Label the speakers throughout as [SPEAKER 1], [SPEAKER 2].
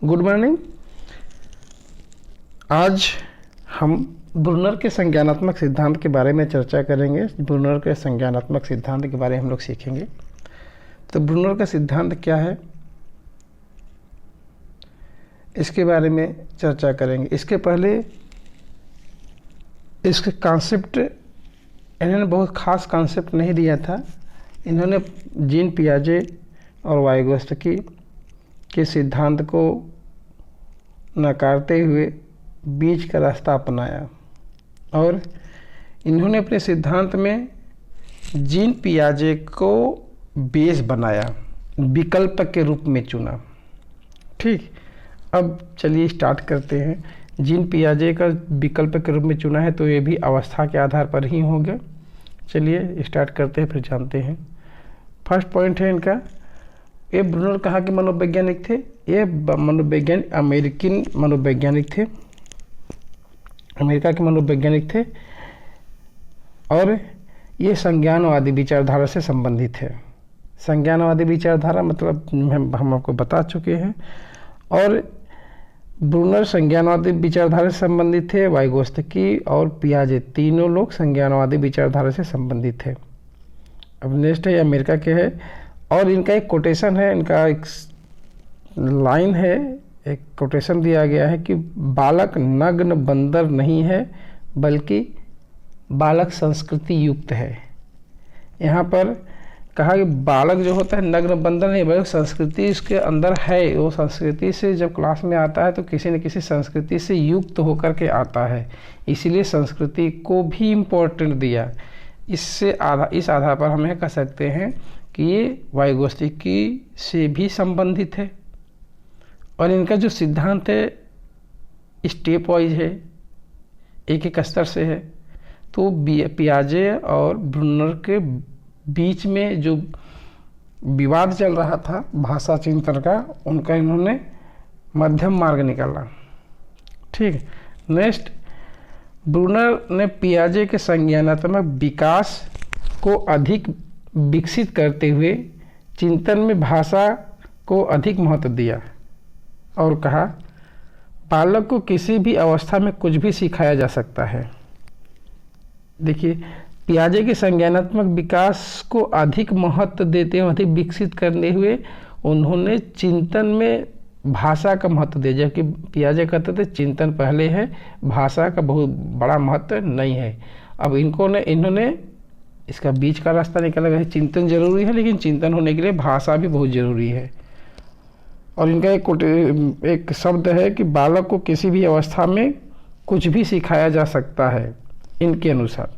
[SPEAKER 1] Good morning. आज हम Brunner के संज्ञानात्मक सिद्धांत के बारे में चर्चा करेंगे। ब्रूनर के संज्ञानात्मक सिद्धांत के बारे में हम लोग सीखेंगे। तो ब्रूनर का सिद्धांत क्या है, इसके बारे में चर्चा करेंगे। इसके पहले इसके कॉन्सेप्ट इन्होंने बहुत ख़ास कॉन्सेप्ट नहीं दिया था। इन्होंने जीन पियाजे और वाइगोत्स्की के सिद्धांत को नकारते हुए बीच का रास्ता अपनाया और इन्होंने अपने सिद्धांत में जीन पियाजे को बेस बनाया, विकल्प के रूप में चुना। ठीक, अब चलिए स्टार्ट करते हैं। जीन पियाजे का विकल्प के रूप में चुना है तो ये भी अवस्था के आधार पर ही होगा। चलिए स्टार्ट करते हैं, फिर जानते हैं। फर्स्ट पॉइंट है इनका, ये ब्रूनर कहाँ के मनोवैज्ञानिक थे? ये मनोवैज्ञानिक अमेरिकन मनोवैज्ञानिक थे, अमेरिका के मनोवैज्ञानिक थे और ये संज्ञानवादी विचारधारा से संबंधित है। संज्ञानवादी विचारधारा मतलब हम आपको बता चुके हैं। और ब्रूनर संज्ञानवादी विचारधारा से संबंधित थे, वाइगोत्स्की और पियाजे तीनों लोग संज्ञानवादी विचारधारा से संबंधित थे। अब नेक्स्ट है, अमेरिका के है और इनका एक कोटेशन है, इनका एक लाइन है, एक कोटेशन दिया गया है कि बालक नग्न बंदर नहीं है बल्कि बालक संस्कृति युक्त है। यहाँ पर कहा कि बालक जो होता है नग्न बंदर नहीं बल्कि संस्कृति इसके अंदर है। वो संस्कृति से जब क्लास में आता है तो किसी न किसी संस्कृति से युक्त होकर के आता है, इसीलिए संस्कृति को भी इम्पोर्टेंट दिया। इस आधार पर हम यह कह सकते हैं कि ये वाइगोत्स्की से भी संबंधित है। और इनका जो सिद्धांत है स्टेप वाइज है, एक एक स्तर से है। तो पियाजे और ब्रूनर के बीच में जो विवाद चल रहा था भाषा चिंतन का, उनका इन्होंने मध्यम मार्ग निकाला। ठीक, नेक्स्ट, ब्रूनर ने पियाजे के संज्ञानात्मक विकास को अधिक विकसित करते हुए चिंतन में भाषा को अधिक महत्व दिया और कहा बालक को किसी भी अवस्था में कुछ भी सिखाया जा सकता है। देखिए, पियाजे के संज्ञानात्मक विकास को अधिक महत्व देते हुए, अधिक विकसित करने हुए उन्होंने चिंतन में भाषा का महत्व दिया, जबकि पियाजे कहते थे चिंतन पहले है, भाषा का बहुत बड़ा महत्व नहीं है। अब इन्होंने इसका बीच का रास्ता निकाला गया है। चिंतन जरूरी है लेकिन चिंतन होने के लिए भाषा भी बहुत जरूरी है। और इनका एक शब्द है कि बालक को किसी भी अवस्था में कुछ भी सिखाया जा सकता है। इनके अनुसार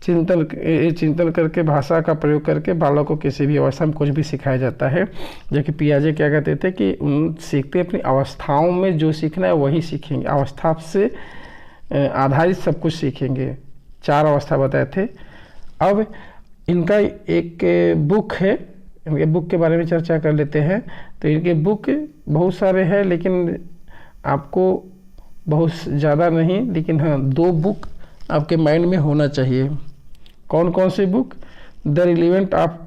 [SPEAKER 1] चिंतन करके भाषा का प्रयोग करके बालक को किसी भी अवस्था में कुछ भी सिखाया जाता है। जबकि पियाजे क्या कहते थे कि उन सीखते अपनी अवस्थाओं में जो सीखना है वही सीखेंगे, अवस्था से आधारित सब कुछ सीखेंगे। 4 अवस्था बताए थे। अब इनका एक बुक है, इनके बुक के बारे में चर्चा कर लेते हैं। तो इनके बुक बहुत सारे हैं लेकिन आपको बहुत ज़्यादा नहीं, लेकिन हाँ 2 बुक आपके माइंड में होना चाहिए। कौन कौन सी book? The relevant of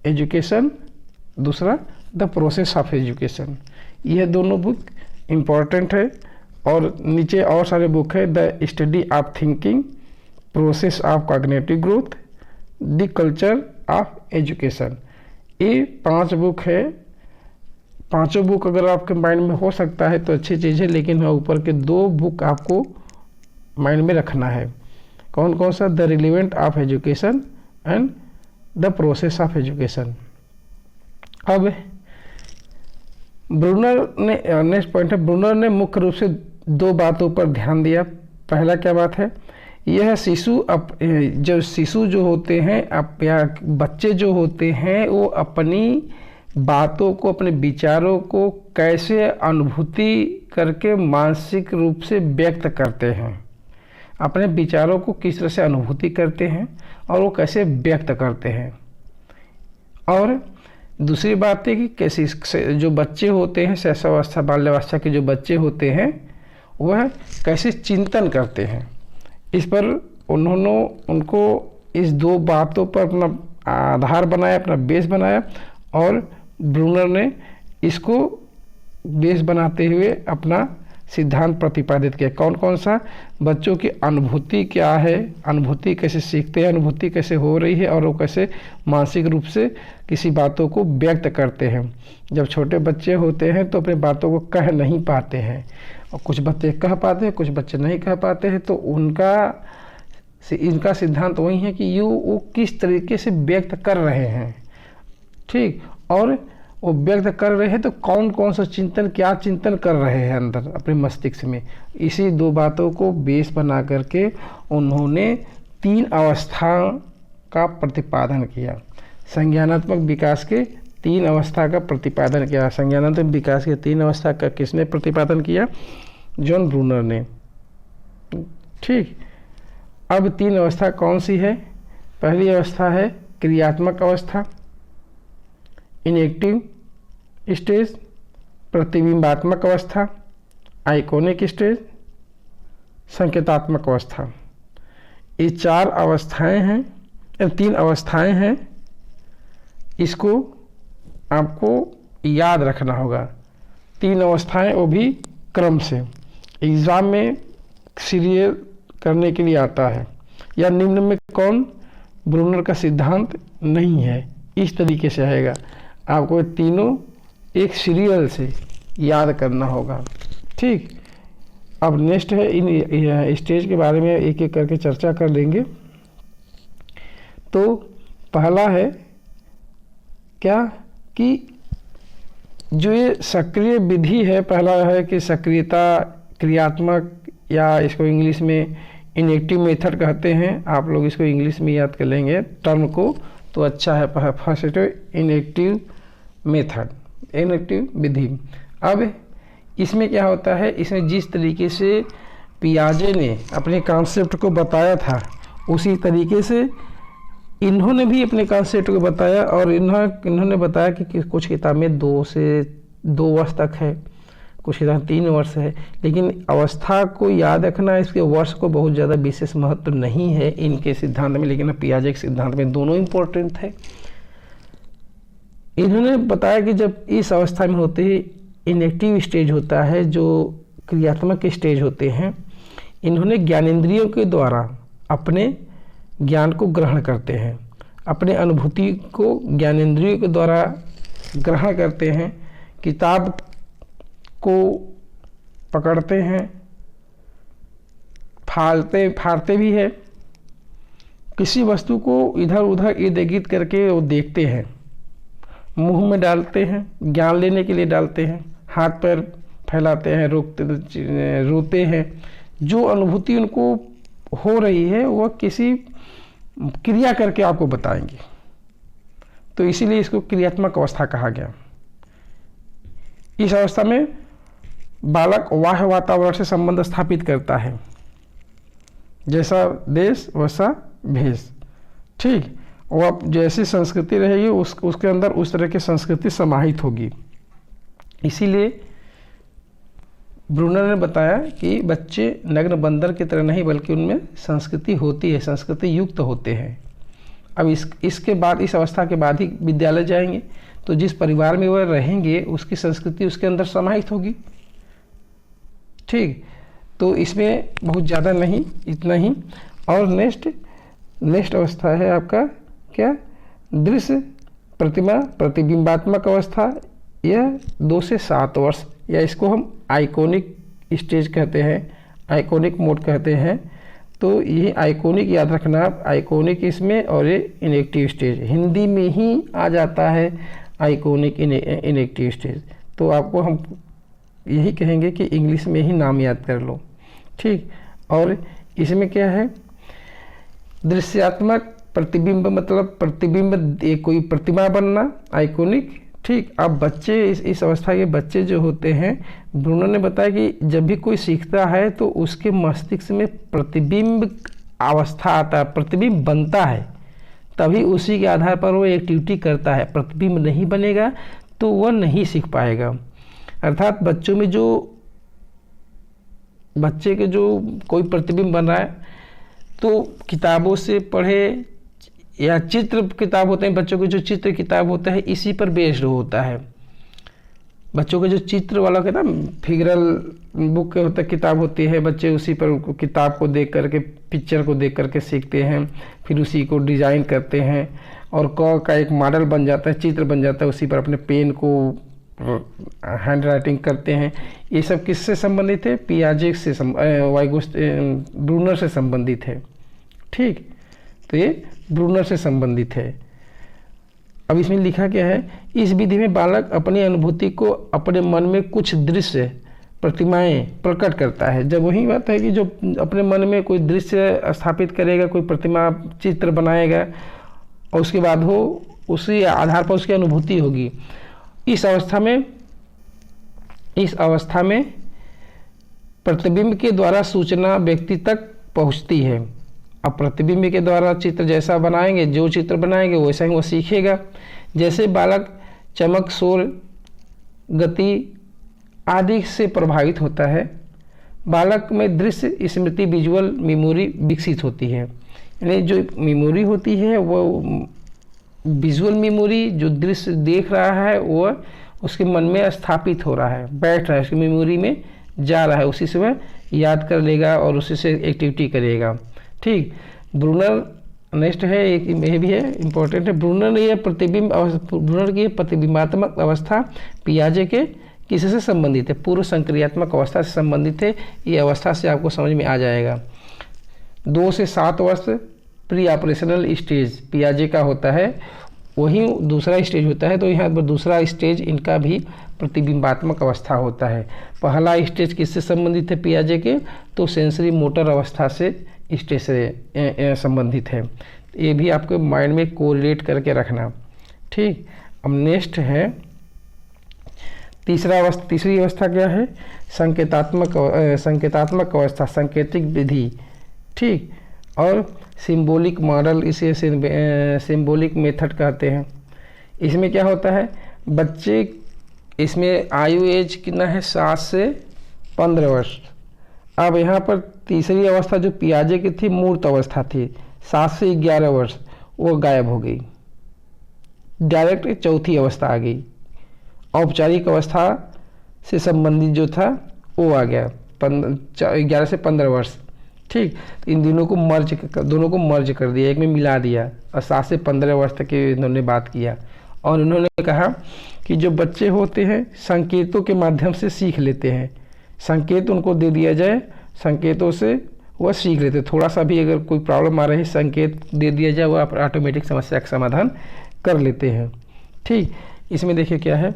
[SPEAKER 1] education, दूसरा द प्रोसेस ऑफ एजुकेशन। यह दोनों बुक इम्पॉर्टेंट है। और नीचे और सारे बुक है, the study of thinking, process of cognitive growth, the culture of education. ये 5 बुक है। पांचों बुक अगर आपके माइंड में हो सकता है तो अच्छी चीज़ है, लेकिन ऊपर के 2 बुक आपको माइंड में रखना है। कौन कौन सा? The relevant of education and the process of education. अब ब्रूनर ने, नेक्स्ट पॉइंट है, ब्रूनर ने मुख्य रूप से 2 बातों पर ध्यान दिया। पहला क्या बात है? यह शिशु जो होते हैं या बच्चे जो होते हैं वो अपनी बातों को, अपने विचारों को कैसे अनुभूति करके मानसिक रूप से व्यक्त करते हैं, अपने विचारों को किस तरह से अनुभूति करते हैं और वो कैसे व्यक्त करते हैं। और दूसरी बात है कि कैसे जो बच्चे होते हैं, शैशवावस्था बाल्यावस्था के जो बच्चे होते हैं वह कैसे चिंतन करते हैं। इस पर उनको इस 2 बातों पर अपना आधार बनाया, अपना बेस बनाया और ब्रूनर ने इसको बेस बनाते हुए अपना सिद्धांत प्रतिपादित किया। कौन कौन सा? बच्चों की अनुभूति क्या है, अनुभूति कैसे सीखते हैं, अनुभूति कैसे हो रही है और वो कैसे मानसिक रूप से किसी बातों को व्यक्त करते हैं। जब छोटे बच्चे होते हैं तो अपने बातों को कह नहीं पाते हैं, और कुछ बच्चे कह पाते हैं, कुछ बच्चे नहीं कह पाते हैं। तो इनका सिद्धांत वही है कि वो किस तरीके से व्यक्त कर रहे हैं, ठीक, और वो व्यक्त कर रहे हैं तो कौन कौन सा चिंतन, क्या चिंतन कर रहे हैं अंदर अपने मस्तिष्क में। इसी दो बातों को बेस बना करके उन्होंने 3 अवस्था का प्रतिपादन किया। संज्ञानात्मक विकास के 3 अवस्था का प्रतिपादन किया। संज्ञानात्मक विकास के 3 अवस्था का किसने प्रतिपादन किया? जॉन ब्रूनर ने, ठीक। अब 3 अवस्था कौन सी है? पहली अवस्था है क्रियात्मक अवस्था, इनेक्टिव स्टेज, प्रतिबिंबात्मक अवस्था, आइकोनिक स्टेज, संकेतात्मक अवस्था। ये 4 अवस्थाएं हैं, 3 अवस्थाएं हैं। इसको आपको याद रखना होगा। 3 अवस्थाएं, वो भी क्रम से एग्जाम में सीरियल करने के लिए आता है। या निम्न में कौन ब्रूनर का सिद्धांत नहीं है, इस तरीके से आएगा। आपको तीनों एक सीरियल से याद करना होगा, ठीक। अब नेक्स्ट है, इन स्टेज के बारे में एक एक करके चर्चा कर लेंगे। तो पहला है क्या कि जो ये सक्रिय विधि है, पहला है कि सक्रियता क्रियात्मक, या इसको इंग्लिश में इनेक्टिव मेथड कहते हैं। आप लोग इसको इंग्लिश में याद कर लेंगे टर्म को तो अच्छा है। फर्स्ट इनेक्टिव मेथड, इनेक्टिव विधि। अब इसमें क्या होता है, इसमें जिस तरीके से पियाजे ने अपने कॉन्सेप्ट को बताया था उसी तरीके से इन्होंने भी अपने कॉन्सेप्ट को बताया। और इन्होंने बताया कि कुछ किताब में 2 वर्ष तक है, कुछ किताब 3 वर्ष है। लेकिन अवस्था को याद रखना, इसके वर्ष को बहुत ज़्यादा विशेष महत्व नहीं है इनके सिद्धांत में, लेकिन पियाजे के सिद्धांत में दोनों इम्पोर्टेंट है। इन्होंने बताया कि जब इस अवस्था में होते ही इनेक्टिव स्टेज होता है, जो क्रियात्मक स्टेज होते हैं, इन्होंने ज्ञानेंद्रियों के द्वारा अपने ज्ञान को ग्रहण करते हैं, अपने अनुभूति को ज्ञानेंद्रियों के द्वारा ग्रहण करते हैं, किताब को पकड़ते हैं, फाड़ते भी है, किसी वस्तु को इधर उधर इर्द गिर्द करके वो देखते हैं, मुंह में डालते हैं, ज्ञान लेने के लिए डालते हैं, हाथ पैर फैलाते हैं, रोते हैं। जो अनुभूति उनको हो रही है वह किसी क्रिया करके आपको बताएंगे। तो इसीलिए इसको क्रियात्मक अवस्था कहा गया। इस अवस्था में बालक बाह्य वातावरण से संबंध स्थापित करता है, जैसा देश वैसा भेष, ठीक। वह जैसी संस्कृति रहेगी उसके अंदर उस तरह की संस्कृति समाहित होगी। इसीलिए ब्रूनर ने बताया कि बच्चे नग्न बंदर की तरह नहीं बल्कि उनमें संस्कृति होती है, संस्कृति युक्त होते हैं। अब इसके बाद, इस अवस्था के बाद ही विद्यालय जाएंगे, तो जिस परिवार में वह रहेंगे उसकी संस्कृति उसके अंदर समाहित होगी, ठीक। तो इसमें बहुत ज़्यादा नहीं, इतना ही। और नेक्स्ट अवस्था है आपका क्या? दृश्य प्रतिमा प्रतिबिंबात्मक अवस्था, यह 2 से 7 वर्ष, या इसको हम आइकोनिक स्टेज कहते हैं, आइकोनिक मोड कहते हैं। तो ये आइकोनिक याद रखना आप, आइकोनिक इसमें, और ये इनेक्टिव स्टेज हिंदी में ही आ जाता है, आइकोनिक इनेक्टिव स्टेज। तो आपको हम यही कहेंगे कि इंग्लिश में ही नाम याद कर लो, ठीक। और इसमें क्या है? दृश्यात्मक प्रतिबिंब, मतलब प्रतिबिंब, कोई प्रतिमा बनना, आइकोनिक, ठीक। अब बच्चे, इस अवस्था के बच्चे जो होते हैं, ब्रूनर ने बताया कि जब भी कोई सीखता है तो उसके मस्तिष्क में प्रतिबिंब अवस्था आता है, प्रतिबिंब बनता है, तभी उसी के आधार पर वो एक्टिविटी करता है। प्रतिबिंब नहीं बनेगा तो वह नहीं सीख पाएगा। अर्थात बच्चों में बच्चे के जो कोई प्रतिबिंब बन रहा है, तो किताबों से पढ़े या चित्र किताब होते हैं, बच्चों के जो चित्र किताब होता है इसी पर बेस्ड होता है। बच्चों के जो चित्र वाला के ना फिगरल बुक होता किताब होती है, बच्चे उसी पर किताब को देख करके, पिक्चर को देख करके सीखते हैं, फिर उसी को डिज़ाइन करते हैं और क का एक मॉडल बन जाता है, चित्र बन जाता है, उसी पर अपने पेन को हैंड राइटिंग करते हैं। ये सब किससे संबंधित है? पियाजे से ब्रूनर से संबंधित है। ठीक, तो ये ब्रूनर से संबंधित है। अब इसमें लिखा क्या है? इस विधि में बालक अपनी अनुभूति को अपने मन में कुछ दृश्य प्रतिमाएं प्रकट करता है। जब वही बात है कि जो अपने मन में कोई दृश्य स्थापित करेगा, कोई प्रतिमा चित्र बनाएगा और उसके बाद हो उसी आधार पर उसकी अनुभूति होगी। इस अवस्था में प्रतिबिंब के द्वारा सूचना व्यक्ति तक पहुंचती है। अब प्रतिबिंब के द्वारा चित्र जैसा बनाएंगे, जो चित्र बनाएंगे वैसा ही वो सीखेगा। जैसे बालक चमक, शोर, गति आदि से प्रभावित होता है, बालक में दृश्य स्मृति विजुअल मेमोरी विकसित होती है। यानी जो मेमोरी होती है वो विजुअल मेमोरी, जो दृश्य देख रहा है वो उसके मन में स्थापित हो रहा है, बैठ रहा है, उसकी मेमोरी में जा रहा है, उसी से वह याद कर लेगा और उसी से एक्टिविटी करेगा। ठीक, ब्रूनर नेक्स्ट है, एक ये भी है इम्पोर्टेंट है। ब्रूनर की प्रतिबिंबात्मक अवस्था पियाजे के किससे संबंधित है? पूर्व संक्रियात्मक अवस्था से संबंधित है। ये अवस्था से आपको समझ में आ जाएगा। 2 से 7 वर्ष प्री ऑपरेशनल स्टेज पियाजे का होता है, वही दूसरा स्टेज होता है। तो यहाँ पर दूसरा स्टेज इनका भी प्रतिबिंबात्मक अवस्था होता है। पहला स्टेज किससे संबंधित है पियाजे के? तो सेंसरी मोटर अवस्था से स्टेज से संबंधित है। ये भी आपको माइंड में कोरिलेट करके रखना। ठीक, अब नेक्स्ट है तीसरी अवस्था क्या है? संकेतात्मक अवस्था, सांकेतिक विधि। ठीक, और सिंबॉलिक मॉडल, इसे सिंबॉलिक मेथड कहते हैं। इसमें क्या होता है? बच्चे, इसमें आयु एज कितना है? 7 से 15 वर्ष। अब यहाँ पर तीसरी अवस्था जो पियाजे की थी, मूर्त अवस्था थी, 7 से 11 वर्ष, वो गायब हो गई, डायरेक्ट चौथी अवस्था आ गई। औपचारिक अवस्था से संबंधित जो था वो आ गया 11 से 15 वर्ष। ठीक, तो इन दोनों को मर्ज कर दिया, एक में मिला दिया और 7 से 15 वर्ष तक इन्होंने बात किया। और उन्होंने कहा कि जो बच्चे होते हैं संकेतों के माध्यम से सीख लेते हैं। संकेत उनको दे दिया जाए, संकेतों से वह सीख लेते हैं। थोड़ा सा भी अगर कोई प्रॉब्लम आ रही है, संकेत दे दिया जाए, वह ऑटोमेटिक समस्या का समाधान कर लेते हैं। ठीक, इसमें देखिए क्या है,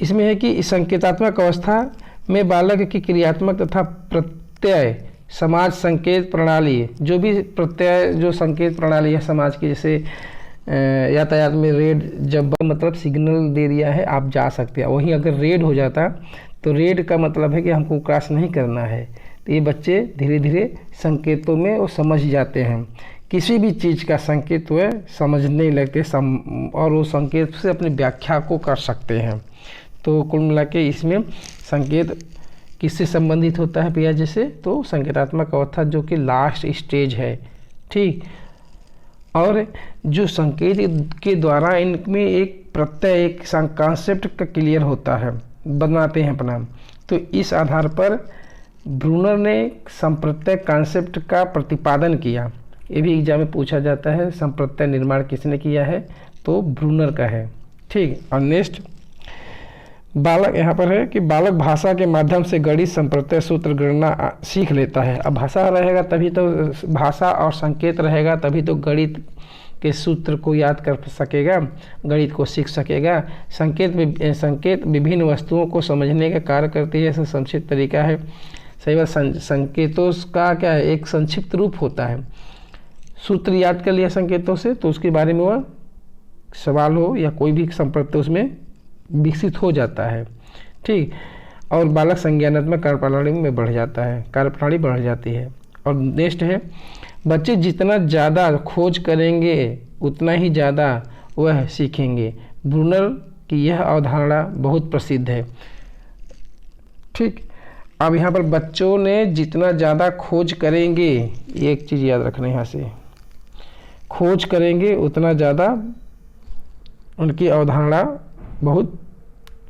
[SPEAKER 1] इसमें है कि संकेतात्मक अवस्था में बालक की क्रियात्मक तथा प्रत्यय समाज संकेत प्रणाली, जो भी प्रत्यय जो संकेत प्रणाली है समाज की, जैसे यातायात में रेड जब मतलब सिग्नल दे दिया है आप जा सकते हैं, वहीं अगर रेड हो जाता तो रेड का मतलब है कि हमको क्रॉस नहीं करना है। तो ये बच्चे धीरे धीरे संकेतों में वो समझ जाते हैं, किसी भी चीज़ का संकेत वह समझने लगते और वो संकेत से अपनी व्याख्या को कर सकते हैं। तो कुल मिला के इसमें संकेत किससे संबंधित होता है पियाजे से? तो संकेतात्मक अवस्था जो कि लास्ट स्टेज है। ठीक, और जो संकेत के द्वारा इनमें एक प्रत्यय, एक कॉन्सेप्ट का क्लियर होता है, बनाते हैं अपना। तो इस आधार पर ब्रूनर ने संप्रत्यय कॉन्सेप्ट का प्रतिपादन किया। ये भी एग्जाम में पूछा जाता है, संप्रत्यय निर्माण किसने किया है? तो ब्रूनर का है। ठीक, और नेक्स्ट बालक यहाँ पर है कि बालक भाषा के माध्यम से गणित, संप्रत्यय, सूत्र, गणना सीख लेता है। अब भाषा रहेगा तभी तो, भाषा और संकेत रहेगा तभी तो गणित के सूत्र को याद कर सकेगा, गणित को सीख सकेगा। संकेत विभिन्न वस्तुओं को समझने का कार्य करती है, ऐसा संक्षिप्त तरीका है। सही बात, संकेतों का क्या है? एक संक्षिप्त रूप होता है। सूत्र याद कर लिया संकेतों से तो उसके बारे में वह सवाल हो या कोई भी संप्रत्यय उसमें विकसित हो जाता है। ठीक, और बालक संज्ञानात्मक कार्यप्रणाली में बढ़ जाता है, कार्यप्रणाली बढ़ जाती है। और नेक्स्ट है, बच्चे जितना ज़्यादा खोज करेंगे उतना ही ज़्यादा वह सीखेंगे। ब्रूनर की यह अवधारणा बहुत प्रसिद्ध है। ठीक, अब यहाँ पर बच्चों ने जितना ज़्यादा खोज करेंगे, एक चीज़ याद रखना यहाँ से, खोज करेंगे उतना ज़्यादा उनकी अवधारणा बहुत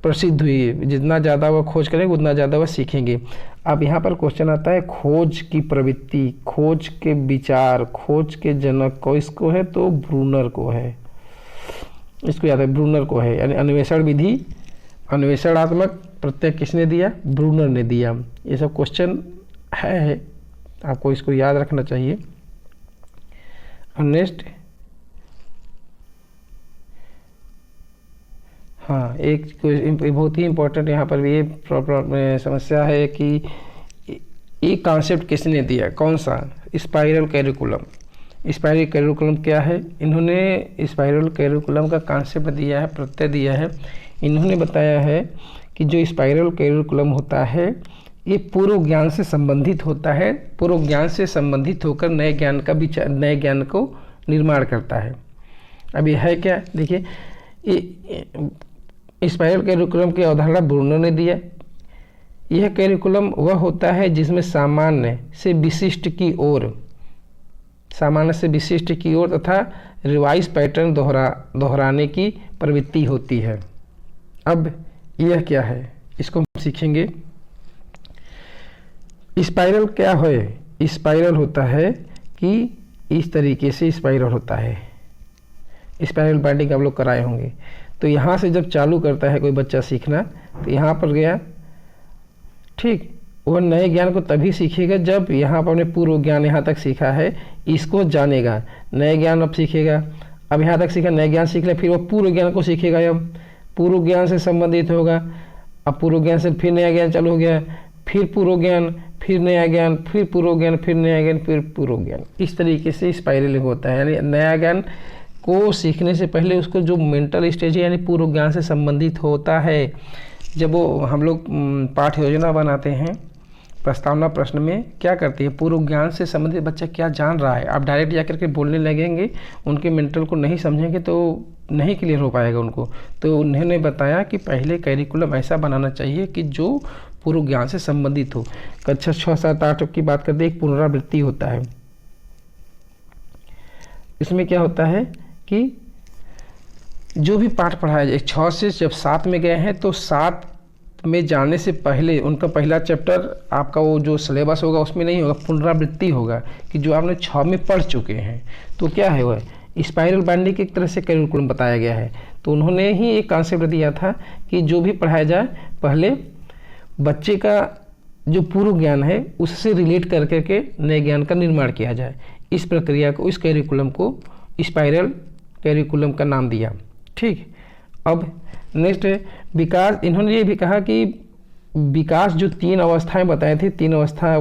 [SPEAKER 1] प्रसिद्ध हुई है। जितना ज़्यादा वह खोज करेंगे उतना ज़्यादा वह सीखेंगे। अब यहाँ पर क्वेश्चन आता है खोज की प्रवृत्ति, खोज के विचार, खोज के जनक को इसको है तो ब्रूनर को है, इसको याद है ब्रूनर को है। यानी अन्वेषण विधि, अन्वेषणात्मक प्रत्यय किसने दिया? ब्रूनर ने दिया। ये सब क्वेश्चन है, आपको इसको याद रखना चाहिए। और नेक्स्ट, हाँ एक बहुत ही इम्पोर्टेंट यहाँ पर भी ये समस्या है कि ये कॉन्सेप्ट किसने दिया, कौन सा? Spiral curriculum. स्पाइरल कैरिकुलम क्या है? इन्होंने स्पाइरल कैरिकुलम का कॉन्सेप्ट दिया है, प्रत्यय दिया है। इन्होंने बताया है कि जो स्पाइरल कैरिकुलम होता है ये पूर्व ज्ञान से संबंधित होता है, पूर्व ज्ञान से संबंधित होकर नए ज्ञान का विचार, नए ज्ञान को निर्माण करता है। अब ये है क्या? देखिए, स्पाइरल कैरिकुलम की अवधारणा ब्रूनर ने दिया। यह कैरिकुलम वह होता है जिसमें सामान्य से विशिष्ट की ओर, सामान्य से विशिष्ट की ओर तथा रिवाइज पैटर्न दोहराने की प्रवृत्ति होती है। अब यह क्या है, इसको हम सीखेंगे। स्पाइरल क्या है? स्पाइरल होता है कि इस तरीके से स्पाइरल होता है। स्पाइरल बाइंडिंग आप लोग कराए होंगे। तो यहाँ से जब चालू करता है कोई बच्चा सीखना, तो यहाँ पर गया, ठीक, वह नए ज्ञान को तभी सीखेगा जब यहाँ पर अपने पूर्व ज्ञान यहाँ तक सीखा है इसको जानेगा, नए ज्ञान अब सीखेगा। अब यहाँ तक सीखा, नए ज्ञान सीख ले, फिर वह पूर्व ज्ञान को सीखेगा। अब पूर्व ज्ञान से संबंधित होगा, अब पूर्व ज्ञान से फिर नया ज्ञान चालू हो गया, फिर पूर्व ज्ञान, फिर नया ज्ञान, फिर पूर्व ज्ञान, फिर नया ज्ञान, फिर पूर्व ज्ञान। इस तरीके से स्पाइरलिंग होता है। यानी नया ज्ञान को सीखने से पहले उसको जो मेंटल स्टेज है यानी पूर्व ज्ञान से संबंधित होता है। जब वो हम लोग पाठ योजना बनाते हैं, प्रस्तावना प्रश्न में क्या करते हैं, पूर्व ज्ञान से संबंधित बच्चा क्या जान रहा है। आप डायरेक्ट जाकर के बोलने लगेंगे, उनके मेंटल को नहीं समझेंगे तो नहीं क्लियर हो पाएगा उनको। तो उन्होंने बताया कि पहले कैरिकुलम ऐसा बनाना चाहिए कि जो पूर्व ज्ञान से संबंधित हो। कक्षा 6, 7, 8 की बात करते एक पुनरावृत्ति होता है। इसमें क्या होता है कि जो भी पाठ पढ़ाया जाए, 6 से जब 7 में गए हैं तो 7 में जाने से पहले उनका पहला चैप्टर आपका वो जो सिलेबस होगा उसमें नहीं होगा, पुनरावृत्ति होगा कि जो आपने 6 में पढ़ चुके हैं। तो क्या है वह स्पाइरल बाइंडिंग की एक तरह से कैरिकुलम बताया गया है। तो उन्होंने ही एक कॉन्सेप्ट दिया था कि जो भी पढ़ाया जाए पहले बच्चे का जो पूर्व ज्ञान है उससे रिलेट कर करके नए ज्ञान का निर्माण किया जाए। इस प्रक्रिया को, इस कैरिकुलम को स्पाइरल कैरिकुलम का नाम दिया। ठीक, अब नेक्स्ट है विकास। इन्होंने ये भी कहा कि विकास जो 3 अवस्थाएं बताई थी, 3 अवस्था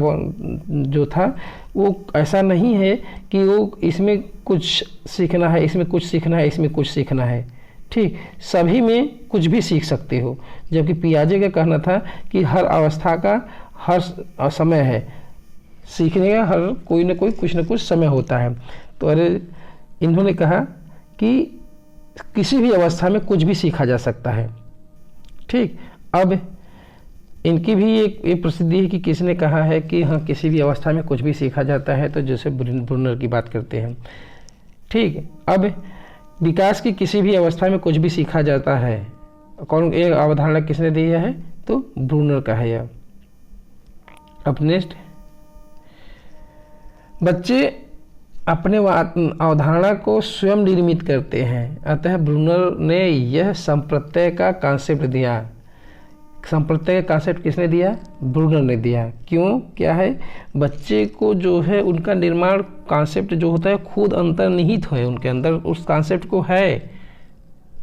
[SPEAKER 1] जो था वो ऐसा नहीं है कि वो इसमें कुछ सीखना है, इसमें कुछ सीखना है, इसमें कुछ सीखना है। ठीक, सभी में कुछ भी सीख सकते हो। जबकि पियाजे का कहना था कि हर अवस्था का हर समय है, सीखने का हर कोई ना कोई कुछ ना कुछ समय होता है। तो अरे इन्होंने कहा कि किसी भी अवस्था में कुछ भी सीखा जा सकता है। ठीक, अब इनकी भी एक प्रसिद्धि है कि किसने कहा है कि हाँ किसी भी अवस्था में कुछ भी सीखा जाता है, तो जैसे ब्रूनर की बात करते हैं। ठीक, अब विकास की किसी भी अवस्था में कुछ भी सीखा जाता है, कौन एक अवधारणा किसने दी है? तो ब्रूनर का है यह। अब नेक्स्ट, बच्चे अपने अवधारणा को स्वयं निर्मित करते हैं, अतः ब्रूनर ने यह संप्रत्यय का कॉन्सेप्ट दिया। संप्रत्यय का कॉन्सेप्ट किसने दिया? ब्रूनर ने दिया। क्यों, क्या है, बच्चे को जो है उनका निर्माण कॉन्सेप्ट जो होता है खुद अंतर्निहित है उनके अंदर, उस कॉन्सेप्ट को है,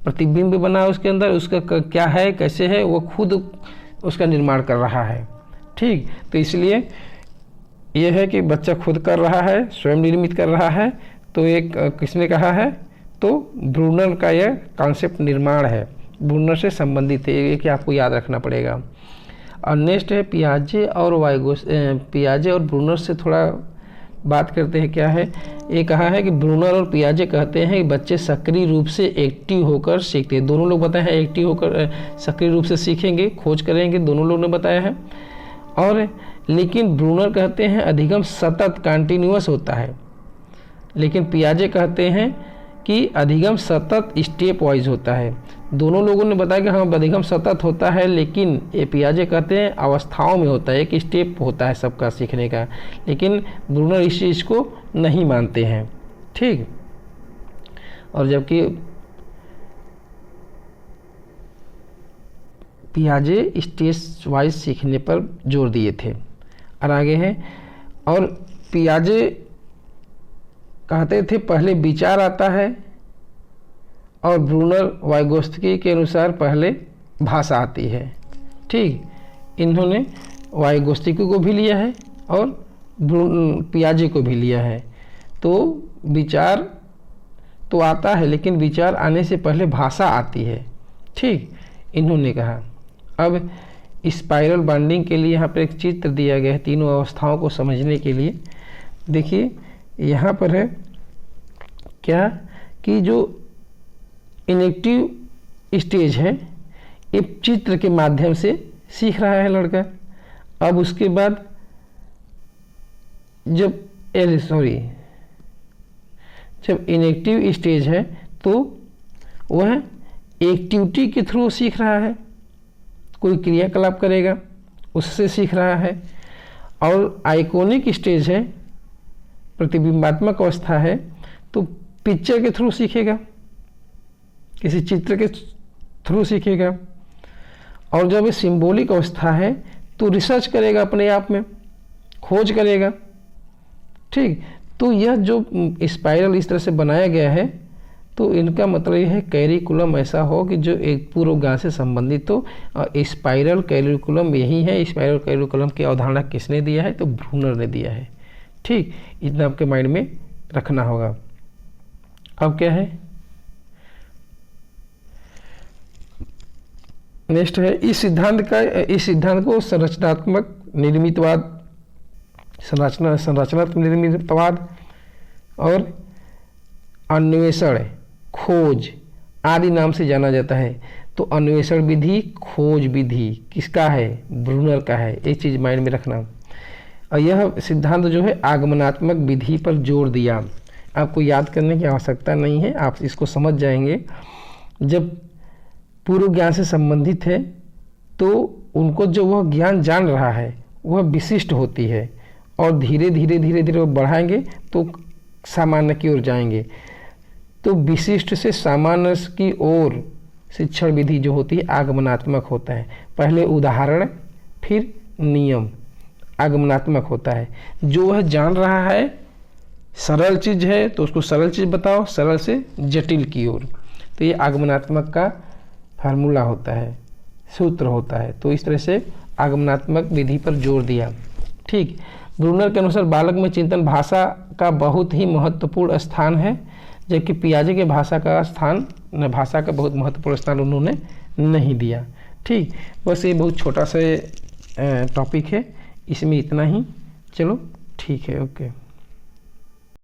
[SPEAKER 1] प्रतिबिंब बना उसके अंदर, उसका क्या है कैसे है वो खुद उसका निर्माण कर रहा है। ठीक, तो इसलिए यह है कि बच्चा खुद कर रहा है, स्वयं निर्मित कर रहा है। तो एक किसने कहा है? तो ब्रूनर का यह कॉन्सेप्ट निर्माण है, ब्रूनर से संबंधित है, ये कि आपको याद रखना पड़ेगा। और नेक्स्ट है पियाजे और पियाजे और ब्रूनर से थोड़ा बात करते हैं। क्या है ये कहा है कि ब्रूनर और पियाजे कहते हैं कि बच्चे सक्रिय रूप से एक्टिव होकर सीखते हैं। दोनों लोग बताए हैं एक्टिव होकर सक्रिय रूप से सीखेंगे, खोज करेंगे, दोनों लोग ने बताया है। और लेकिन ब्रूनर कहते हैं अधिगम सतत कंटिन्यूअस होता है, लेकिन पियाजे कहते हैं कि अधिगम सतत स्टेप वाइज होता है। दोनों लोगों ने बताया कि हाँ बधिगम सतत होता है, लेकिन ये पियाजे कहते हैं अवस्थाओं में होता है, एक स्टेप होता है सबका सीखने का, लेकिन ब्रूनर इस चीज़ को नहीं मानते हैं। ठीक, और जबकि पियाजे स्टेज वाइज सीखने पर जोर दिए थे। और आगे है, और पियाजे कहते थे पहले विचार आता है, और ब्रूनर वाइगोत्स्की के अनुसार पहले भाषा आती है। ठीक, इन्होंने वाइगोत्स्की को भी लिया है और पियाजे को भी लिया है। तो विचार तो आता है, लेकिन विचार आने से पहले भाषा आती है। ठीक, इन्होंने कहा। अब स्पाइरल बाइंडिंग के लिए यहाँ पर एक चित्र दिया गया है तीनों अवस्थाओं को समझने के लिए। देखिए यहाँ पर है क्या कि जो इनेक्टिव स्टेज है, एक चित्र के माध्यम से सीख रहा है लड़का। अब उसके बाद जब इनेक्टिव स्टेज है तो वह एक्टिविटी के थ्रू सीख रहा है, कोई क्रियाकलाप करेगा उससे सीख रहा है। और आइकॉनिक स्टेज है, प्रतिबिंबात्मक अवस्था है, तो पिक्चर के थ्रू सीखेगा, किसी चित्र के थ्रू सीखेगा। और जब ये सिंबॉलिक अवस्था है तो रिसर्च करेगा, अपने आप में खोज करेगा। ठीक, तो यह जो स्पाइरल इस तरह से बनाया गया है, तो इनका मतलब यह है कैरिकुलम ऐसा हो कि जो एक पूर्व ज्ञान से संबंधित हो। और स्पाइरल कैरिकुलम यही है। स्पाइरल कैरिकुलम की अवधारणा किसने दिया है? तो ब्रूनर ने दिया है। ठीक, इतना आपके माइंड में रखना होगा। अब क्या है, नेक्स्ट है, इस सिद्धांत को संरचनात्मक निर्मितवाद, संरचनात्मक निर्मितवाद और अन्वेषण, खोज आदि नाम से जाना जाता है। तो अन्वेषण विधि, खोज विधि किसका है? ब्रूनर का है। एक चीज़ माइंड में रखना। और यह सिद्धांत जो है आगमनात्मक विधि पर जोर दिया। आपको याद करने की आवश्यकता नहीं है, आप इसको समझ जाएंगे। जब पूर्व ज्ञान से संबंधित है तो उनको जो वह ज्ञान जान रहा है वह विशिष्ट होती है, और धीरे धीरे वो बढ़ाएंगे तो सामान्य की ओर जाएंगे। तो विशिष्ट से सामान्य की ओर शिक्षण विधि जो होती है आगमनात्मक होता है। पहले उदाहरण फिर नियम, आगमनात्मक होता है। जो वह जान रहा है सरल चीज़ है तो उसको सरल चीज़ बताओ, सरल से जटिल की ओर। तो ये आगमनात्मक का फार्मूला होता है, सूत्र होता है। तो इस तरह से आगमनात्मक विधि पर जोर दिया। ठीक, ब्रूनर के अनुसार बालक में चिंतन भाषा का बहुत ही महत्वपूर्ण स्थान है, जबकि पियाजे के भाषा का बहुत महत्वपूर्ण स्थान उन्होंने नहीं दिया। ठीक, बस ये बहुत छोटा सा टॉपिक है, इसमें इतना ही। चलो ठीक है, ओके।